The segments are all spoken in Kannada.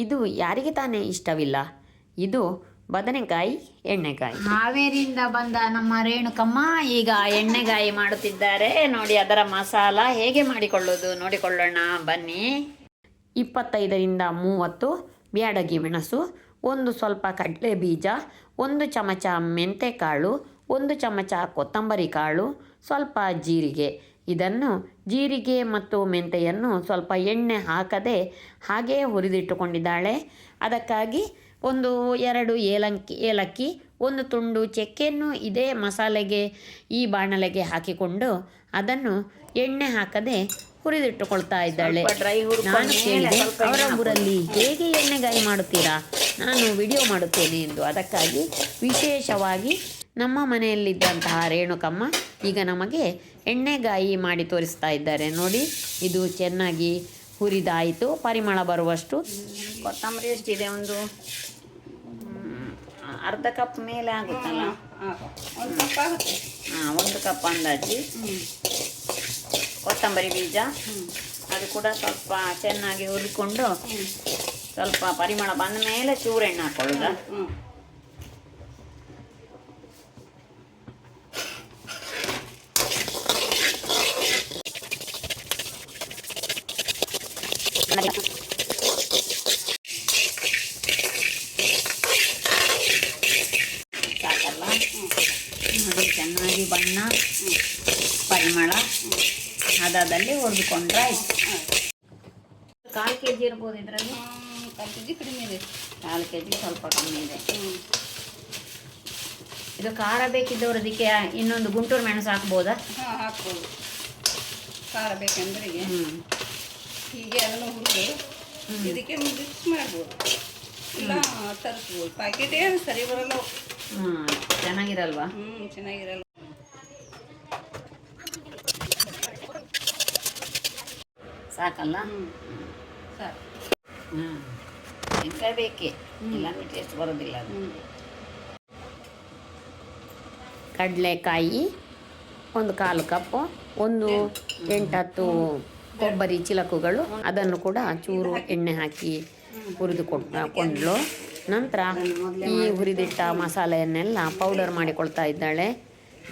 ಇದು ಯಾರಿಗೆ ತಾನೇ ಇಷ್ಟವಿಲ್ಲ. ಇದು ಬದನೆಕಾಯಿ ಎಣ್ಣೆಗಾಯಿ. ಹಾವೇರಿಯಿಂದ ಬಂದ ನಮ್ಮ ರೇಣುಕಮ್ಮ ಈಗ ಎಣ್ಣೆಗಾಯಿ ಮಾಡುತ್ತಿದ್ದಾರೆ. ನೋಡಿ ಅದರ ಮಸಾಲ ಹೇಗೆ ಮಾಡಿಕೊಳ್ಳೋದು ನೋಡಿಕೊಳ್ಳೋಣ ಬನ್ನಿ. 25ರಿಂದ 30 ಬ್ಯಾಡಗಿ ಮೆಣಸು, ಒಂದು ಸ್ವಲ್ಪ ಕಡಲೆ ಬೀಜ, 1 ಚಮಚ ಮೆಂತೆಕಾಳು, 1 ಚಮಚ ಕೊತ್ತಂಬರಿ ಕಾಳು, ಸ್ವಲ್ಪ ಜೀರಿಗೆ. ಇದನ್ನು ಜೀರಿಗೆ ಮತ್ತು ಮೆಂತೆಯನ್ನು ಸ್ವಲ್ಪ ಎಣ್ಣೆ ಹಾಕದೆ ಹಾಗೇ ಹುರಿದಿಟ್ಟುಕೊಂಡಿದ್ದಾಳೆ. ಅದಕ್ಕಾಗಿ 2 ಏಲಕ್ಕಿ, 1 ತುಂಡು ಚಕ್ಕೆಯನ್ನು ಇದೇ ಮಸಾಲೆಗೆ ಈ ಬಾಣಲೆಗೆ ಹಾಕಿಕೊಂಡು ಅದನ್ನು ಎಣ್ಣೆ ಹಾಕದೆ ಹುರಿದಿಟ್ಟುಕೊಳ್ತಾ ಇದ್ದಾಳೆ. ನಾನು ಕೇಳಿದೆ ಅವರ ಊರಲ್ಲಿ ಹೇಗೆ ಎಣ್ಣೆಗಾಯಿ ಮಾಡುತ್ತೀರಾ, ನಾನು ವಿಡಿಯೋ ಮಾಡುತ್ತೇನೆ ಎಂದು. ಅದಕ್ಕಾಗಿ ವಿಶೇಷವಾಗಿ ನಮ್ಮ ಮನೆಯಲ್ಲಿದ್ದಂತಹ ರೇಣುಕಮ್ಮ ಈಗ ನಮಗೆ ಎಣ್ಣೆಗಾಯಿ ಮಾಡಿ ತೋರಿಸ್ತಾ ಇದ್ದಾರೆ. ನೋಡಿ ಇದು ಚೆನ್ನಾಗಿ ಹುರಿದಾಯಿತು. ಪರಿಮಳ ಬರುವಷ್ಟು ಕೊತ್ತಂಬರಿ ಎಷ್ಟಿದೆ, ಒಂದು ಅರ್ಧ ಕಪ್ ಮೇಲೆ ಆಗುತ್ತಲ್ಲ, 1 ಕಪ್ ಅಂದಾಜಿ. ಕೊತ್ತಂಬರಿ ಬೀಜ ಅದು ಕೂಡ ಸ್ವಲ್ಪ ಚೆನ್ನಾಗಿ ಹುರಿಕೊಂಡು ಸ್ವಲ್ಪ ಪರಿಮಳ ಬಂದ ಮೇಲೆ ಚೂರು ಎಣ್ಣೆ ಹಾಕೊಳ್ಳೋದ. ಸಾಕಲ್ಲ, ನೋಡಿ ಚೆನ್ನಾಗಿ ಬಣ್ಣ ಪರಿಮಳ ಹದದಲ್ಲಿ ಹುರಿದುಕೊಂಡ್ರೆ ಆಯ್ತು. 1/4 kg ಇರ್ಬೋದು ಇದರಲ್ಲಿ. 1/4 kg ಕಡಿಮೆ ಇದೆ, 1/4 kg ಸ್ವಲ್ಪ ಕಮ್ಮಿ ಇದೆ. ಇದು ಖಾರ ಬೇಕಿದ್ದವರು ಅದಕ್ಕೆ ಇನ್ನೊಂದು ಗುಂಟೂರು ಮೆಣಸು ಹಾಕ್ಬೋದಾ? ಹಾಕ್ಬೋದು. ಖಾರ ಬೇಕಂದ್ರೆ ಹೀಗೆ ಅದನ್ನು ಹುರಿದು ಇದಕ್ಕೆ ಮಿಕ್ಸ್ ಮಾಡ್ಬೋದು, ಇಲ್ಲ ತರಿಸ್ಬೋದು. ಪ್ಯಾಕೆಟೇ ಸರಿ ಬರಲ್ಲ, ಚೆನ್ನಾಗಿರಲ್ವಾ? ಚೆನ್ನಾಗಿರಲ್ಲ. ಸಾಕಲ್ಲ? ಸಾಕು. ಮೆಣಕಾಯಿ ಬೇಕೇ, ಇಲ್ಲಾಂದ್ರೆ ಟೇಸ್ಟ್ ಬರೋದಿಲ್ಲ. ಕಡಲೆಕಾಯಿ 1/4 ಕಪ್ಪು, 8-10 ಕೊಬ್ಬರಿ ಚಿಲಕುಗಳು, ಅದನ್ನು ಕೂಡ ಚೂರು ಎಣ್ಣೆ ಹಾಕಿ ಹುರಿದುಕೊಂಡ್ಲು. ನಂತರ ಈ ಹುರಿದಿಟ್ಟ ಮಸಾಲೆಯನ್ನೆಲ್ಲ ಪೌಡರ್ ಮಾಡಿಕೊಳ್ತಾ ಇದ್ದಾಳೆ.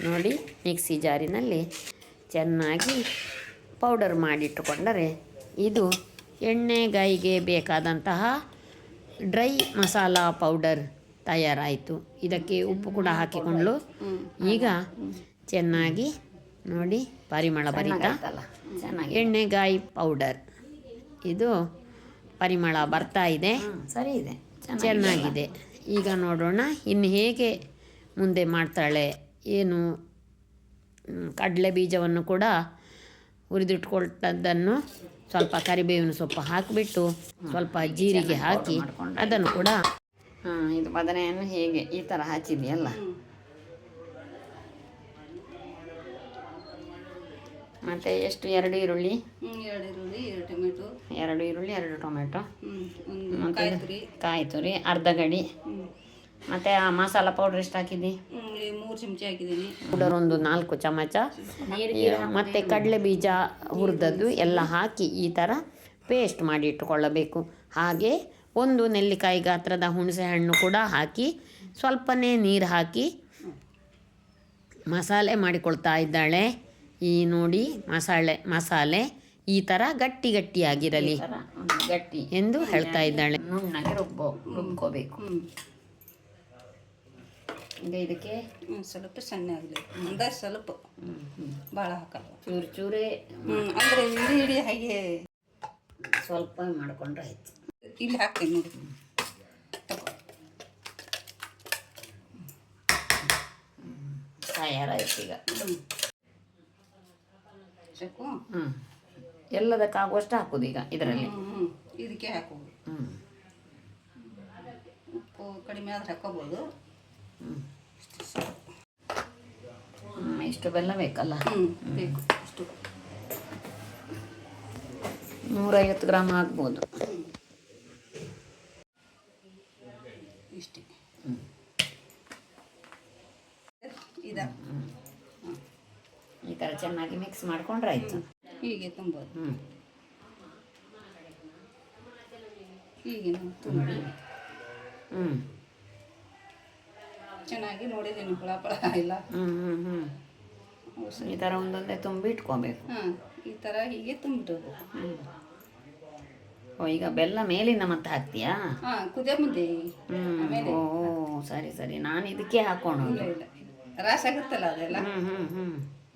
ನೋಡಿ ಮಿಕ್ಸಿ ಜಾರಿನಲ್ಲಿ ಚೆನ್ನಾಗಿ ಪೌಡರ್ ಮಾಡಿಟ್ಟುಕೊಂಡರೆ ಇದು ಎಣ್ಣೆಗಾಯಿಗೆ ಬೇಕಾದಂತಹ ಡ್ರೈ ಮಸಾಲ ಪೌಡರ್ ತಯಾರಾಯಿತು. ಇದಕ್ಕೆ ಉಪ್ಪು ಕೂಡ ಹಾಕಿಕೊಂಡ್ಲು. ಈಗ ಚೆನ್ನಾಗಿ ನೋಡಿ ಪರಿಮಳ ಭರಿತ ಎಣ್ಣೆಗಾಯಿ ಪೌಡರ್ ಇದು ಪರಿಮಳ ಬರ್ತಾ ಇದೆ. ಸರಿ ಇದೆ, ಚೆನ್ನಾಗಿದೆ. ಈಗ ನೋಡೋಣ ಇನ್ನು ಹೇಗೆ ಮುಂದೆ ಮಾಡ್ತಾಳೆ ಏನು. ಕಡಲೆ ಬೀಜವನ್ನು ಕೂಡ ಹುರಿದಿಟ್ಕೊಳ್ತದ್ದನ್ನು ಸ್ವಲ್ಪ ಕರಿಬೇವಿನ ಸೊಪ್ಪು ಹಾಕಿಬಿಟ್ಟು ಸ್ವಲ್ಪ ಜೀರಿಗೆ ಹಾಕಿ ಅದನ್ನು ಕೂಡ ಇದು ಬದನೆಯನ್ನು ಹೇಗೆ ಈ ಥರ ಹಚ್ಚಿದೆಯಲ್ಲ. ಮತ್ತು ಎಷ್ಟು 2 ಈರುಳ್ಳಿ, 2 ಈರುಳ್ಳಿ 2 ಟೊಮೆಟೊ, ಕಾಯಿ ತುರಿ, ಅರ್ಧ ಗಡಿ. ಮತ್ತು ಆ ಮಸಾಲ ಪೌಡರ್ ಎಷ್ಟು ಹಾಕಿದ್ದಿ? 3 ಚಮಚ ಹಾಕಿದ್ದೀನಿ. ಪೌಡರ್ 4 ಚಮಚ, ಮತ್ತು ಕಡಲೆ ಬೀಜ ಹುರಿದದ್ದು ಎಲ್ಲ ಹಾಕಿ ಈ ಥರ ಪೇಸ್ಟ್ ಮಾಡಿ ಇಟ್ಟುಕೊಳ್ಳಬೇಕು. ಹಾಗೆ 1 ನೆಲ್ಲಿಕಾಯಿ ಗಾತ್ರದ ಹುಣಸೆ ಹಣ್ಣು ಕೂಡ ಹಾಕಿ ಸ್ವಲ್ಪನೇ ನೀರು ಹಾಕಿ ಮಸಾಲೆ ಮಾಡಿಕೊಳ್ತಾ ಇದ್ದಾಳೆ. ಈ ನೋಡಿ ಮಸಾಲೆ ಈ ಥರ ಗಟ್ಟಿಯಾಗಿರಲಿ ಗಟ್ಟಿ ಎಂದು ಹೇಳ್ತಾ ಇದ್ದಾಳೆ. ನುಣ್ಣಗೆ ರುಬ್ಕೋಬೇಕು. ಈಗ ಇದಕ್ಕೆ ಸ್ವಲ್ಪ ಸಣ್ಣ ಆಗಲಿ, ಅಂದಾಜು ಸ್ವಲ್ಪ, ಭಾಳ ಹಾಕಲ್ಲ, ಚೂರೇ ಅಂದರೆ ಇಡೀ ಹಾಗೆ ಸ್ವಲ್ಪ ಮಾಡಿಕೊಂಡ್ರೆ ಆಯ್ತು. ಇಲ್ಲಿ ಹಾಕ್ತೀನಿ ನೋಡಿ. ತಯಾರಾಯ್ತು ಈಗ. ಸಾಕು. ಎಲ್ಲದಕ್ಕಾಗುವಷ್ಟು ಹಾಕೋದು ಈಗ ಇದರಲ್ಲಿ. ಇದಕ್ಕೆ ಹಾಕೋದು. ಉಪ್ಪು ಕಡಿಮೆ ಆದ್ರೆ ಹಾಕೋಬೋದು. ಇಷ್ಟು ಬೆಲ್ಲ ಬೇಕಲ್ಲ? ಬೇಕು. ಇಷ್ಟು 150 ಗ್ರಾಮ್ ಹಾಕ್ಬೋದು. ಇಷ್ಟೇ. ಈ ಥರ ಚೆನ್ನಾಗಿ ಮಿಕ್ಸ್ ಮಾಡ್ಕೊಂಡ್ರೆ ಆಯಿತು. ಹೀಗೆ ತುಂಬೋದು. ಹೀಗೆ ನಾವು ತುಂಬಿ ಹ್ಞೂ ಚೆನ್ನಾಗಿ ನೋಡಿದ್ದೀನಿ ಹುಳ ಪಳ ಇಲ್ಲ. ಹ್ಞೂ ಹ್ಞೂ ಹ್ಞೂ ಈ ಥರ ಒಂದೊಂದೇ ತುಂಬಿ ಇಟ್ಕೋಬೇಕು. ಹಾಂ, ಈ ಥರ ಹೀಗೆ ತುಂಬಿಡೋದು. ಓ ಈಗ ಬೆಲ್ಲ ಮೇಲಿಂದ ಮತ್ತೆ ಹಾಕ್ತೀಯಾ? ಹಾಂ, ಕುದಿಯ ಮುಂದೆ ಆಮೇಲೆ ಓ ಸರಿ ಸರಿ, ನಾನು ಇದಕ್ಕೆ ಹಾಕೋಣ. ಇಲ್ಲ ಇಲ್ಲ, ರಾಸ ಆಗುತ್ತಲ್ಲ ಅದೆಲ್ಲ, ಹ್ಞೂ ಹ್ಞೂ ಹ್ಞೂ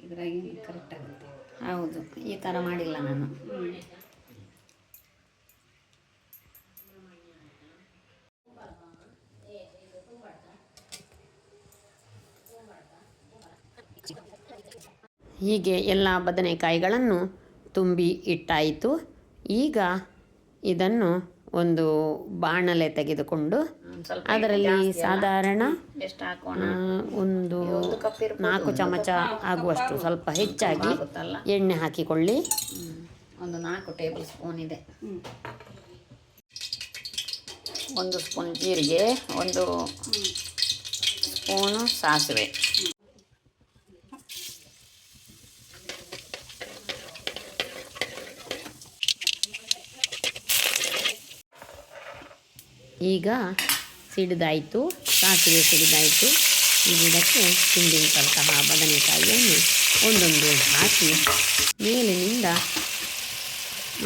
ಇದ್ರಾಗಿ ಕರೆಕ್ಟ್ ಆಗುತ್ತೆ. ಹೌದು, ಈ ಥರ ಮಾಡಿಲ್ಲ ನಾನು. ಹೀಗೆ ಎಲ್ಲ ಬದನೆಕಾಯಿಗಳನ್ನು ತುಂಬಿ ಇಟ್ಟಾಯಿತು. ಈಗ ಇದನ್ನು ಒಂದು ಬಾಣಲೆ ತೆಗೆದುಕೊಂಡು ಅದರಲ್ಲಿ ಸಾಧಾರಣ ಒಂದು 4 ಚಮಚ ಆಗುವಷ್ಟು, ಸ್ವಲ್ಪ ಹೆಚ್ಚಾಗಿ ಎಣ್ಣೆ ಹಾಕಿಕೊಳ್ಳಿ. ಒಂದು 4 ಟೇಬಲ್ ಸ್ಪೂನ್ ಇದೆ. 1 ಸ್ಪೂನ್ ಜೀರಿಗೆ, 1 ಸ್ಪೂನು ಸಾಸಿವೆ. ಈಗ ಸಿಡಿದಾಯಿತು, ಸಾಸಿವೆ ಸಿಡಿದಾಯಿತು. ಈಗ ಇದಕ್ಕೆ ತುಂಬಿದಂತಹ ಬದನೆಕಾಯಿಯನ್ನು ಒಂದೊಂದು ಹಾಕಿ ಮೇಲಿನಿಂದ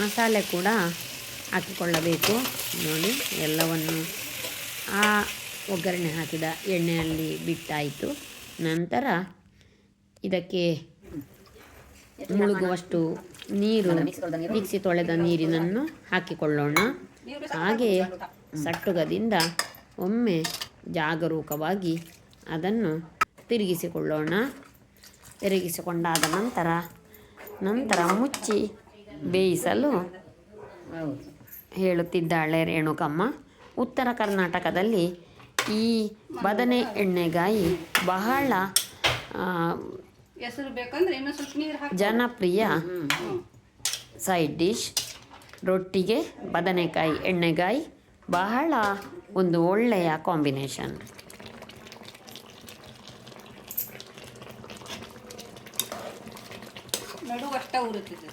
ಮಸಾಲೆ ಕೂಡ ಹಾಕಿಕೊಳ್ಳಬೇಕು. ನೋಡಿ, ಎಲ್ಲವನ್ನು ಆ ಒಗ್ಗರಣೆ ಹಾಕಿದ ಎಣ್ಣೆಯಲ್ಲಿ ಬಿಟ್ಟಾಯಿತು. ನಂತರ ಇದಕ್ಕೆ ಮುಳುಗುವಷ್ಟು ನೀರು, ಮಿಕ್ಸಿ ತೊಳೆದ ನೀರಿನನ್ನು ಹಾಕಿಕೊಳ್ಳೋಣ. ಹಾಗೆಯೇ ಸಟ್ಟುಗದಿಂದ ಒಮ್ಮೆ ಜಾಗರೂಕವಾಗಿ ಅದನ್ನು ತಿರುಗಿಸಿಕೊಳ್ಳೋಣ. ತಿರುಗಿಸಿಕೊಂಡಾದ ನಂತರ ಮುಚ್ಚಿ ಬೇಯಿಸಲು ಹೇಳುತ್ತಿದ್ದಾಳೆ ರೇಣುಕಮ್ಮ. ಉತ್ತರ ಕರ್ನಾಟಕದಲ್ಲಿ ಈ ಬದನೆ ಎಣ್ಣೆಗಾಯಿ ಬಹಳ ಹೆಸರು ಬೇಕಂದ್ರೆ ಇನ್ನೂ ಸ್ವಲ್ಪ ನೀರು ಹಾಕಿ ಜನಪ್ರಿಯ ಸೈಡ್ ಡಿಶ್. ರೊಟ್ಟಿಗೆ ಬದನೆಕಾಯಿ ಎಣ್ಣೆಗಾಯಿ ಬಹಳ ಒಂದು ಒಳ್ಳೆಯ ಕಾಂಬಿನೇಷನ್. ನಡುವಷ್ಟ ಉರುತ್ತಿದೆ.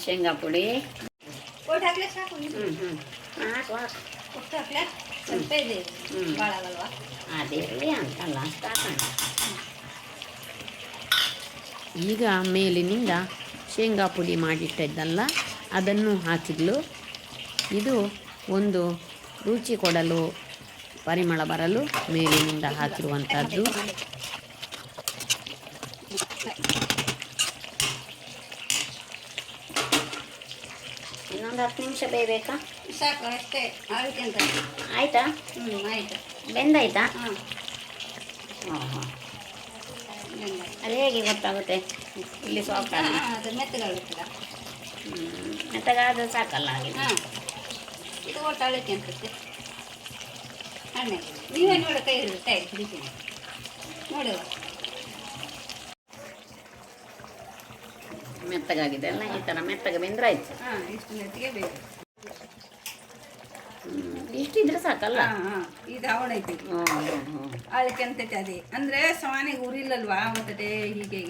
ಶೇಂಗಾ ಪುಡಿ ಒಟ್ಟು ಹಾಕ್ಲೆ ಸಾಕು. ಹಾಕು ಒಟ್ಟು ಹಾಕ್ಲೆ ಸ್ವಲ್ಪ ಇದೆ, ಭಾಳ ಆಗಲ್ವಾ? ಅದಿರಲಿ ಅಂತಲ್ಲ, ಸಾಕೋಣ. ಈಗ ಮೇಲಿನಿಂದ ಶೇಂಗಾ ಪುಡಿ ಮಾಡಿಟ್ಟಿದ್ದಲ್ಲ ಅದನ್ನು ಹಾಕಿದ್ಲು. ಇದು ಒಂದು ರುಚಿ ಕೊಡಲು, ಪರಿಮಳ ಬರಲು ಮೇಲಿನಿಂದ ಹಾಕಿರುವಂಥದ್ದು. ಇನ್ನೊಂದು 10 ನಿಮಿಷ ಬೇಯಬೇಕಾ? ಸಾಕು, ಅಷ್ಟೇ ಆಗುತ್ತೆ ಅಂತ. ಆಯಿತಾ? ಆಯಿತು. ಬೆಂದಾಯ್ತಾ? ಹಾಂ, ಹಾಂ. ಅದು ಹೇಗೆ ಗೊತ್ತಾಗುತ್ತೆ? ಇಲ್ಲಿ ಸಾಫ್ಟ್ ಆಗಿ ಅದು ಮೆತ್ತಗಾಗುತ್ತಲ್ಲ. ಮೆತ್ತಗಾದ ಸಾಕಲ್ಲ ಹಾಗೆ. ಹಾಂ, ಇದು ಒಟ್ಟು ಅಳತೆ ಅಂತಕ್ಕೆ ಅಣ್ಣ ನೀವೇ ನೋಡಿ, ಕೈ ಇರುತ್ತೆ ಹಿಡಿತೀನಿ ನೋಡುವ. ಮೆತ್ತಗಾಗಿದೆ ಅಲ್ಲ, ಈ ಥರ ಮೆತ್ತಗೆ ಬೆಂದ್ರಾಯ್ತು. ಹಾಂ, ಇಷ್ಟು ಮೆತ್ತಿಗೆ ಬೇಕು. ಇಷ್ಟಿದ್ರೆ ಸಾಕಲ್ಲ. ಹಾಂ, ಇದು ಅವಣೈತಿ ಅದಕ್ಕೆ ಅಂತೈತೆ. ಅದೇ ಅಂದರೆ ಸವಾನಿಗೆ ಉರಿಲ್ಲಲ್ವಾ, ಮತ್ತೆ ಹೀಗೆ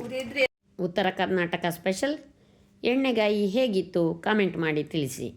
ಉರಿದ್ರೆ. ಉತ್ತರ ಕರ್ನಾಟಕ ಸ್ಪೆಷಲ್ ಎಣ್ಣೆಗಾಯಿ ಹೇಗಿತ್ತು? ಕಾಮೆಂಟ್ ಮಾಡಿ ತಿಳಿಸಿ.